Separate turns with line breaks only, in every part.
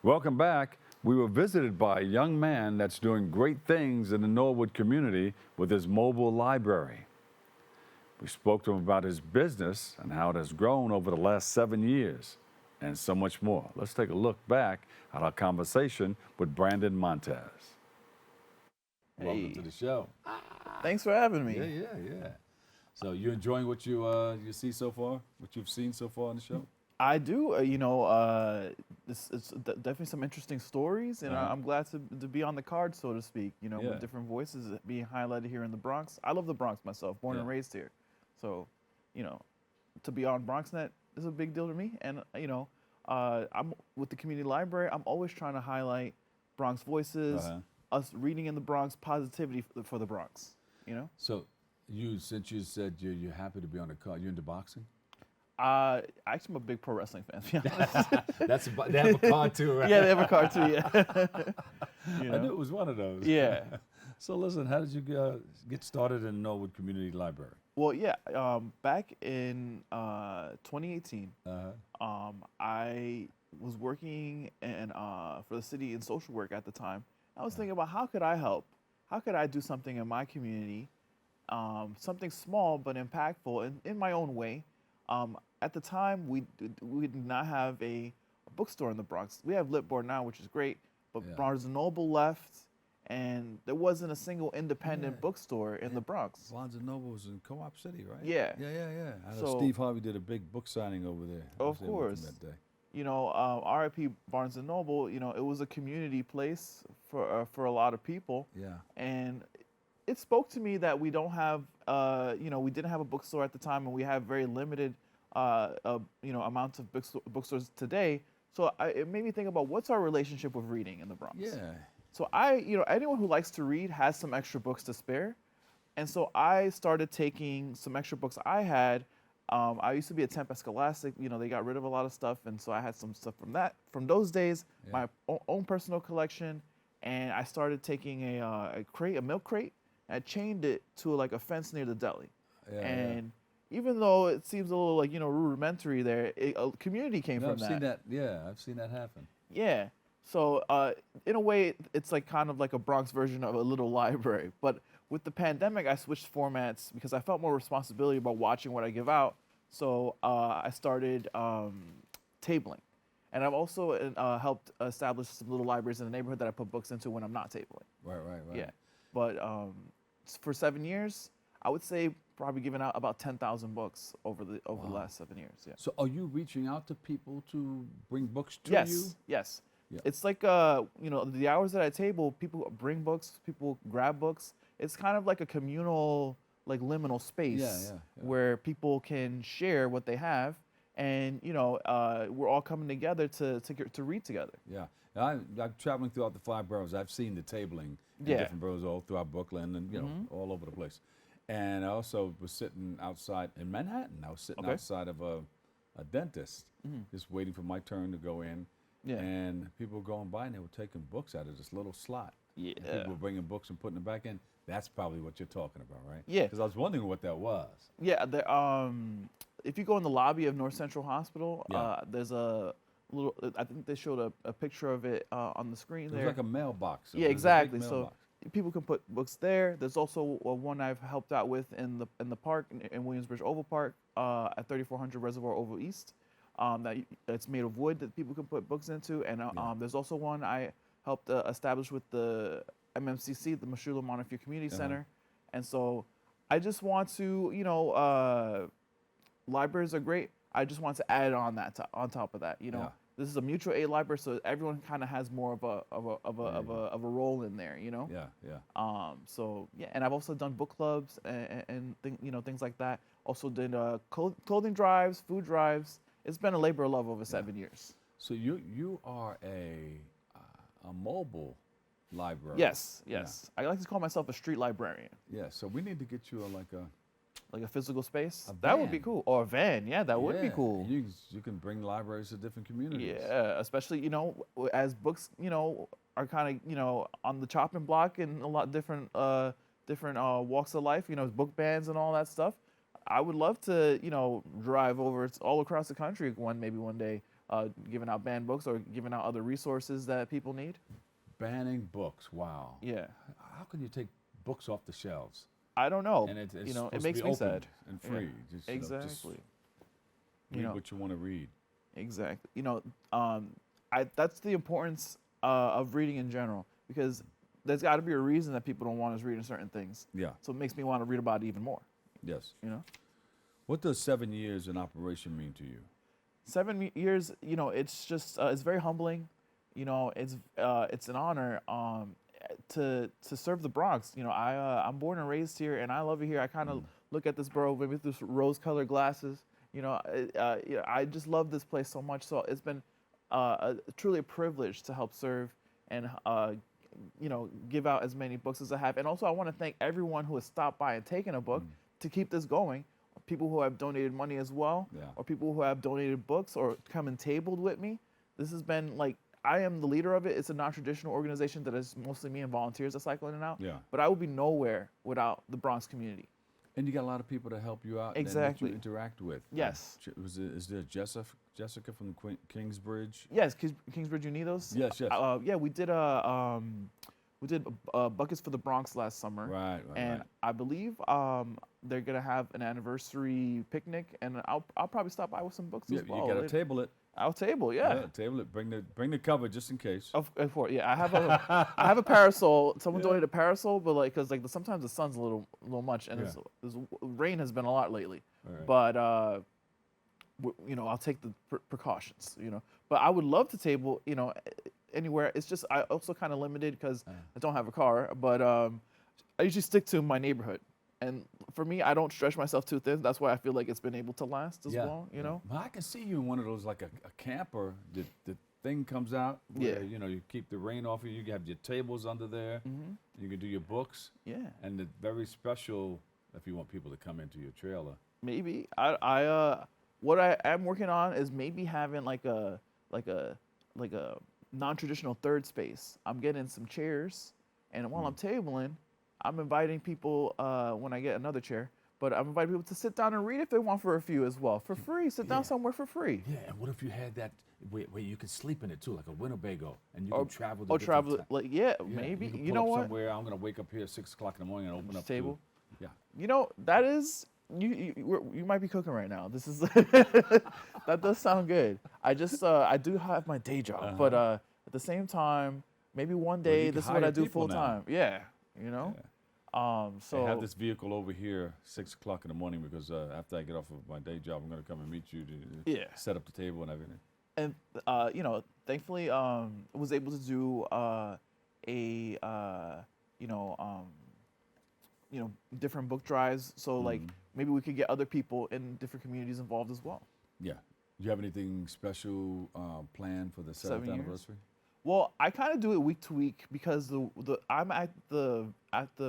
Welcome back. We were visited by a young man that's doing great things in the Norwood community with his mobile library. We spoke to him about his business and how it has grown over the last 7 years, and so much more. Let's take a look back at our conversation with Brandon Montes. Welcome to the show.
Thanks for having me.
Yeah. So you enjoying what you see so far? What you've seen so far on the show?
I do. It's definitely some interesting stories, and I'm glad to be on the card, so to speak. With different voices being highlighted here in the Bronx. I love the Bronx myself, born and raised here. So, to be on BronxNet is a big deal to me. And I'm with the community library. I'm always trying to highlight Bronx voices, us reading in the Bronx, positivity for the Bronx.
So, since you said you're happy to be on the card, you into boxing?
Actually, I'm a big pro wrestling fan, to be honest.
They have a card too, right?
Yeah, they have a card too, yeah.
I knew it was one of those.
Yeah.
So listen, how did you get started in Norwood Community Library?
Well, yeah, back in 2018, I was working for the city in social work at the time. I was thinking about how could I help? How could I do something in my community, something small but impactful in my own way? At the time, we did not have a bookstore in the Bronx. We have Litboard now, which is great, but Barnes & Noble left, and there wasn't a single independent bookstore in the Bronx.
Barnes & Noble was in Co-op City, right?
Yeah.
Yeah. I know Steve Harvey did a big book signing over there.
Of course.
That day.
RIP Barnes & Noble, it was a community place for a lot of people.
Yeah.
And it spoke to me that we don't have, we didn't have a bookstore at the time, and we have very limited, amounts of bookstores today. So it made me think about what's our relationship with reading in the Bronx.
Yeah.
So anyone who likes to read has some extra books to spare, and so I started taking some extra books I had. I used to be at Tempe Scholastic. They got rid of a lot of stuff, and so I had some stuff from those days, my own personal collection, and I started taking a milk crate. I chained it to like a fence near the deli. And even though it seems a little like, rudimentary there, a community came from that.
I've seen that. Yeah, I've seen that happen.
Yeah. So in a way, it's like kind of like a Bronx version of a little library. But with the pandemic, I switched formats because I felt more responsibility about watching what I give out. So I started tabling. And I've also helped establish some little libraries in the neighborhood that I put books into when I'm not tabling.
Right.
Yeah. But for 7 years, I would say probably given out about 10,000 books over the last 7 years. Yeah.
So are you reaching out to people to bring books to you?
Yes.
Yeah.
It's like the hours that I table, people bring books, people grab books. It's kind of like a communal, like liminal space where people can share what they have, and we're all coming together to read together.
Yeah. I'm traveling throughout the 5 boroughs. I've seen the tabling in different boroughs all throughout Brooklyn and all over the place. And I also was sitting outside in Manhattan. I was sitting outside of a dentist, just waiting for my turn to go in. Yeah. And people were going by and they were taking books out of this little slot.
Yeah.
And people were bringing books and putting them back in. That's probably what you're talking about, right?
Yeah.
Because I was wondering what that was.
Yeah. If you go in the lobby of North Central Hospital, there's a little. I think they showed a picture of it on the screen there.
It's like a mailbox.
Yeah, exactly. So people can put books there. There's also one I've helped out with in the park in Williamsbridge Oval Park at 3400 Reservoir Oval East. It's made of wood that people can put books into, and there's also one I helped establish with the MMCC, the Mashula Montefiore Community Center, and so I just want to, libraries are great. I just want to add on on top of that, This is a mutual aid library, so everyone kind of has more of a role in there,
Yeah.
And I've also done book clubs and things like that. Also did clothing drives, food drives. It's been a labor of love over 7 years.
So you are a mobile library.
Yes. I like to call myself a street librarian.
Yeah. So we need to get you
like a physical space.
A
that would
van.
be cool. Or a van. Yeah, that would be cool.
You can bring libraries to different communities.
Yeah, especially as books are kind of on the chopping block in a lot different walks of life. Book bans and all that stuff. I would love to drive over all across the country maybe one day giving out banned books or giving out other resources that people need.
Banning books. Wow.
Yeah.
How can you take books off the shelves?
I don't know.
And it's
you know,
supposed
it makes
to be
me
open
sad.
and free.
Yeah.
Just,
Exactly.
read what you want to read.
Exactly. You know, that's the importance of reading in general, because there's got to be a reason that people don't want us reading certain things.
Yeah.
So it makes me want to read about it even more.
Yes.
You know.
What does 7 years in operation mean to you?
7 years. You know, it's just it's very humbling. You know, it's an honor to serve the Bronx. You know, I'm born and raised here, and I love it here. I kind of look at this borough with this rose-colored glasses. You know, I just love this place so much. So it's been truly a privilege to help serve and you know, give out as many books as I have. And also, I want to thank everyone who has stopped by and taken a book to keep this going. People who have donated money as well, or people who have donated books or come and tabled with me. This has been like, I am the leader of it. It's a non-traditional organization that is mostly me and volunteers that cycle in and out.
Yeah.
But I would be nowhere without the Bronx community.
And you got a lot of people to help you out
Exactly.
and that you interact with.
Yes.
Is there Jessica from Kingsbridge?
Yes, Kingsbridge Unidos.
Yes, yes.
Yeah, we did buckets for the Bronx last summer.
Right.
And I believe they're gonna have an anniversary picnic, and I'll probably stop by with some books as well.
You gotta table it.
I'll table, yeah.
Table it. Bring the cover just in case.
Of course, yeah. I have a parasol. Someone donated a parasol, but like, cause like sometimes the sun's a little much, and this rain has been a lot lately.
Right.
But you know, I'll take the precautions. You know, but I would love to table. You know, anywhere. It's just I also kind of limited because I don't have a car. But I usually stick to my neighborhood. And for me, I don't stretch myself too thin. That's why I feel like it's been able to last as well, you know?
Well, I can see you in one of those, like a camper. The thing comes out where, you know, you keep the rain off of you. You have your tables under there. You can do your books.
Yeah.
And it's very special if you want people to come into your trailer.
Maybe. What I am working on is maybe having like a non-traditional third space. I'm getting some chairs, and while I'm tabling, I'm inviting people when I get another chair, but I'm inviting people to sit down and read if they want for a few as well, for free. Sit down somewhere for free.
Yeah, and what if you had that where you could sleep in it too, like a Winnebago, and you can travel to
travel like maybe. You know what?
Somewhere I'm gonna wake up here at 6 o'clock in the morning and open up
table.
Yeah.
You know, that is you might be cooking right now. This is that does sound good. I just I do have my day job, but at the same time, maybe one day this is what I do full time. Yeah. You know, so
I have this vehicle over here 6 o'clock in the morning because after I get off of my day job, I'm gonna come and meet you to set up the table and everything.
And you know, thankfully, was able to do different book drives. So like maybe we could get other people in different communities involved as well.
Yeah. Do you have anything special planned for the 7th anniversary?
Well, I kind of do it week to week because I'm at the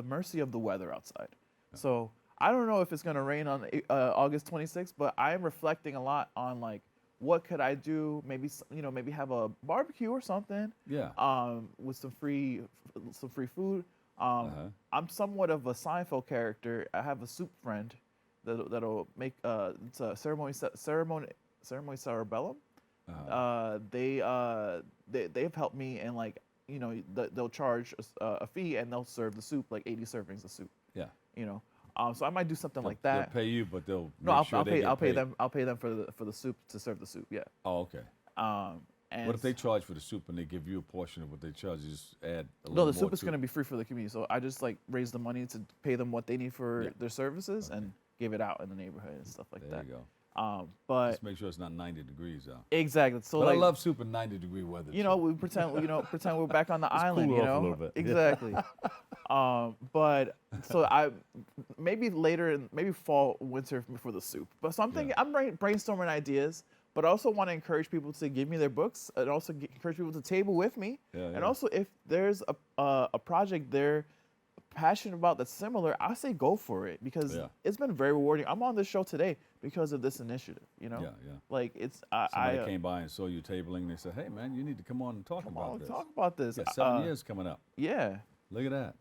mercy of the weather outside. So I don't know if it's gonna rain on August 26th, but I am reflecting a lot on like what could I do? Maybe maybe have a barbecue or something.
Yeah.
With some free food. I'm somewhat of a Seinfeld character. I have a soup friend that'll make it's a ceremony cerebellum. They've helped me, and like they'll charge a fee and they'll serve the soup, like 80 servings of soup.
Yeah.
You know, so I might do something like that.
They'll pay you, but they'll
I'll pay them. I'll pay them for the soup to serve the soup. Yeah.
Oh, okay.
And
what if they charge for the soup and they give you a portion of what they charge? You just add a little
no,
more
the soup is
to
going to
it.
be free for the community. So I just like raise the money to pay them what they need for their services and give it out in the neighborhood and stuff like that.
There you go.
But
just make sure it's not 90 degrees out.
Exactly. So
but
like,
I love soup in 90-degree weather.
You know, we pretend we're back on the island.
Cool
You
off a
know,
little bit.
exactly. But so I maybe later, maybe fall, winter for the soup. But so I'm thinking, I'm brainstorming ideas. But I also want to encourage people to give me their books, and also encourage people to table with me. And also, if there's a project they're passionate about that's similar, I say go for it because it's been very rewarding. I'm on this show today because of this initiative. You know, like it's
somebody came by and saw you tabling. And they said, "Hey, man, you need to come on and talk about this.
Talk about this.
You got 7 years coming up.
Yeah,
look at that.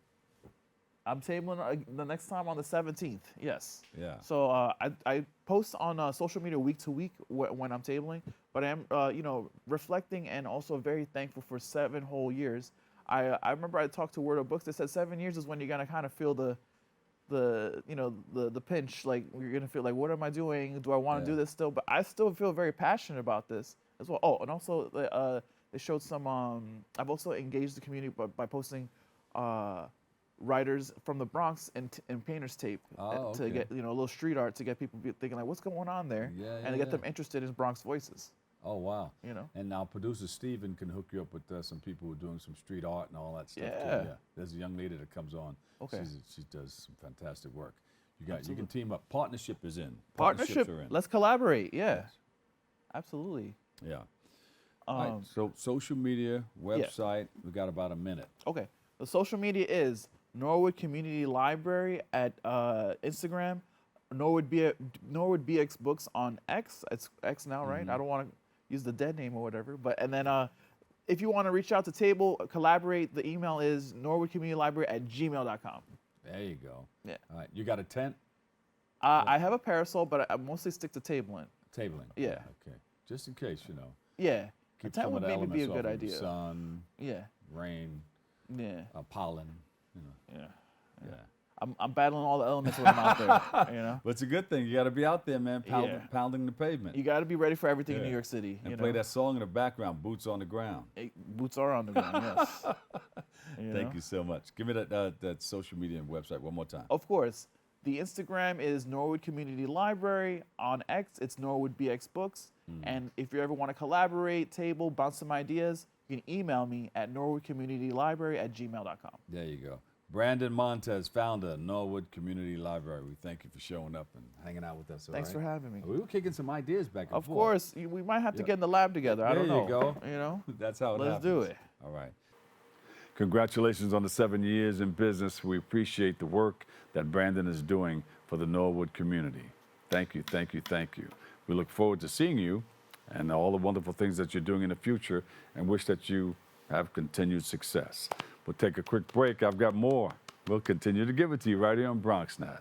I'm tabling the next time on the 17th. Yes.
Yeah.
So I post on social media week to week when I'm tabling, but I am, reflecting and also very thankful for 7 whole years. I remember I talked to Word of Books that said 7 years is when you're gonna kind of feel the pinch, like you're gonna feel like, what am I doing? Do I want to do this still? But I still feel very passionate about this as well. Oh, and also they showed some. I've also engaged the community by posting writers from the Bronx and painters tape to get a little street art to get people thinking like, what's going on there, and to get them interested in Bronx voices.
Oh, wow. And now producer Steven can hook you up with some people who are doing some street art and all that stuff too. Yeah. There's a young lady that comes on. Okay. She does some fantastic work. You can team up. Partnership is in. Partnerships are in.
Let's collaborate. Yeah. Yes. Absolutely.
Yeah. All right. So social media, website, we got about a minute.
Okay. The social media is Norwood Community Library at Instagram, Norwood BX Books on X. It's X now, right? I don't want to use the dead name or whatever. And then if you want to reach out to Table, collaborate, the email is norwoodcommunitylibrary@gmail.com.
There you go.
Yeah.
All right. You got a tent?
I have a parasol, but I mostly stick to tabling.
Tabling.
Yeah.
Okay. Just in case,
Yeah.
Keep
a tent would maybe be a good idea.
Sun.
Yeah.
Rain.
Yeah.
Pollen.
Yeah. I'm battling all the elements when I'm out there,
But it's a good thing. You got to be out there, man, pounding the pavement.
You got to be ready for everything in New York City.
And play that song in the background, Boots on the Ground.
Boots are on the ground, yes.
Thank you so much. Give me that social media and website one more time.
Of course. The Instagram is Norwood Community Library. On X, it's Norwood BX Books. And if you ever want to collaborate, table, bounce some ideas, you can email me at norwoodcommunitylibrary@gmail.com.
There you go. Brandon Montes, founder of Norwood Community Library. We thank you for showing up and hanging out with us.
Thanks for having me.
We were kicking some ideas back and forth.
Of course. We might have to get in the lab together. I don't know.
There you go. That's how it
happens. Let's do it.
All right. Congratulations on the 7 years in business. We appreciate the work that Brandon is doing for the Norwood community. Thank you, thank you, thank you. We look forward to seeing you and all the wonderful things that you're doing in the future and wish that you have continued success. We'll take a quick break. I've got more. We'll continue to give it to you right here on BronxNet.